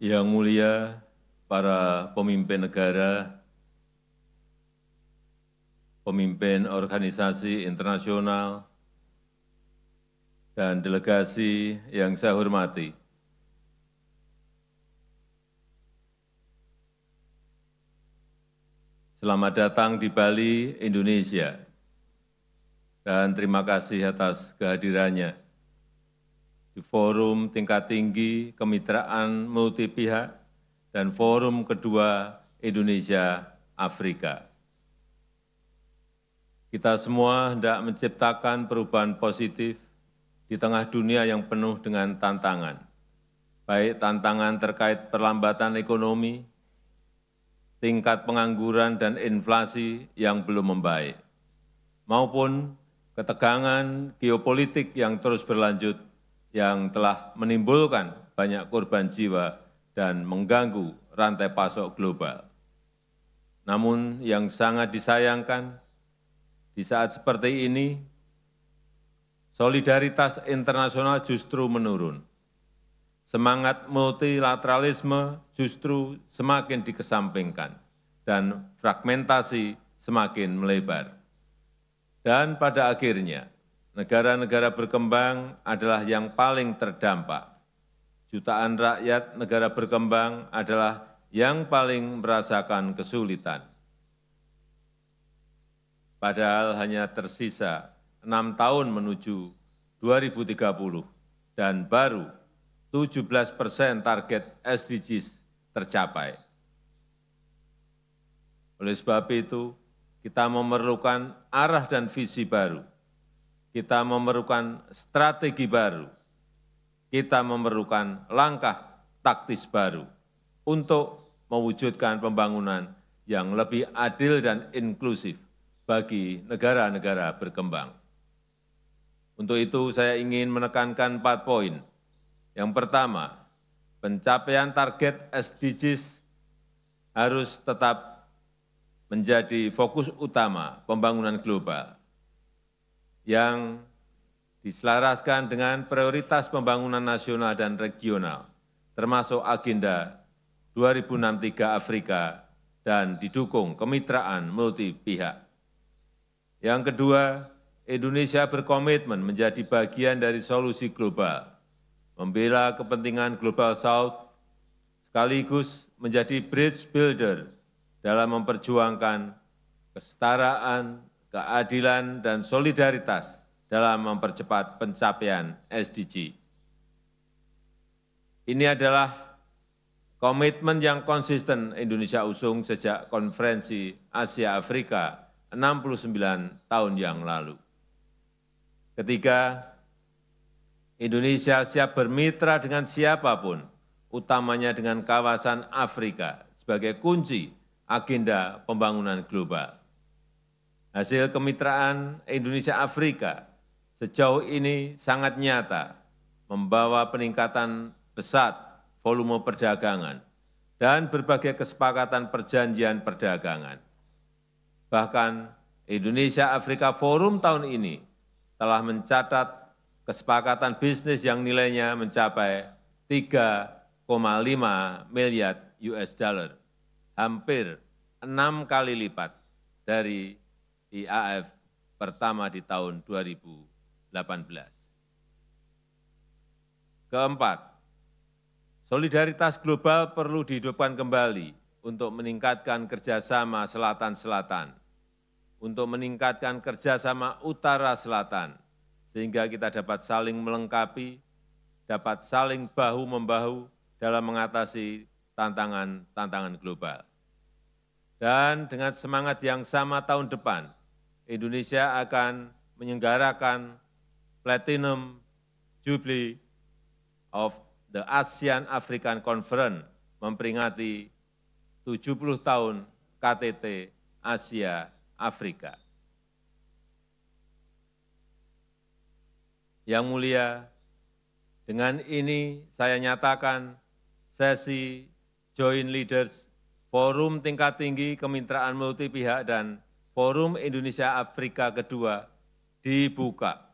Yang mulia para pemimpin negara, pemimpin organisasi internasional, dan delegasi yang saya hormati. Selamat datang di Bali, Indonesia, dan terima kasih atas kehadirannya di Forum Tingkat Tinggi Kemitraan Multi Pihak dan Forum kedua Indonesia-Afrika. Kita semua hendak menciptakan perubahan positif di tengah dunia yang penuh dengan tantangan, baik tantangan terkait perlambatan ekonomi, tingkat pengangguran dan inflasi yang belum membaik, maupun ketegangan geopolitik yang terus berlanjut yang telah menimbulkan banyak korban jiwa dan mengganggu rantai pasok global. Namun yang sangat disayangkan, di saat seperti ini, solidaritas internasional justru menurun. Semangat multilateralisme justru semakin dikesampingkan dan fragmentasi semakin melebar. Dan pada akhirnya, negara-negara berkembang adalah yang paling terdampak. Jutaan rakyat negara berkembang adalah yang paling merasakan kesulitan. Padahal hanya tersisa 6 tahun menuju 2030 dan baru 17% target SDGs tercapai. Oleh sebab itu, kita memerlukan arah dan visi baru. Kita memerlukan strategi baru, kita memerlukan langkah taktis baru untuk mewujudkan pembangunan yang lebih adil dan inklusif bagi negara-negara berkembang. Untuk itu saya ingin menekankan 4 poin. Yang pertama, pencapaian target SDGs harus tetap menjadi fokus utama pembangunan global yang diselaraskan dengan prioritas pembangunan nasional dan regional, termasuk agenda 2063 Afrika dan didukung kemitraan multi pihak. Yang kedua, Indonesia berkomitmen menjadi bagian dari solusi global, membela kepentingan Global South, sekaligus menjadi bridge builder dalam memperjuangkan kesetaraan, keadilan, dan solidaritas dalam mempercepat pencapaian SDG. Ini adalah komitmen yang konsisten Indonesia usung sejak Konferensi Asia Afrika 69 tahun yang lalu. Ketiga, Indonesia siap bermitra dengan siapapun, utamanya dengan kawasan Afrika sebagai kunci agenda pembangunan global. Hasil kemitraan Indonesia-Afrika sejauh ini sangat nyata, membawa peningkatan pesat volume perdagangan dan berbagai kesepakatan perjanjian perdagangan. Bahkan Indonesia-Afrika Forum tahun ini telah mencatat kesepakatan bisnis yang nilainya mencapai 3,5 miliar US dollar, hampir 6 kali lipat dari IAF pertama di tahun 2018. Keempat, solidaritas global perlu dihidupkan kembali untuk meningkatkan kerjasama selatan-selatan, untuk meningkatkan kerjasama utara-selatan, sehingga kita dapat saling melengkapi, dapat saling bahu-membahu dalam mengatasi tantangan-tantangan global. Dan dengan semangat yang sama tahun depan, Indonesia akan menyelenggarakan Platinum Jubilee of the ASEAN African Conference, memperingati 70 tahun KTT Asia Afrika. Yang mulia, dengan ini saya nyatakan sesi Joint Leaders Forum Tingkat Tinggi Kemitraan Multi Pihak dan Forum Indonesia Afrika kedua dibuka.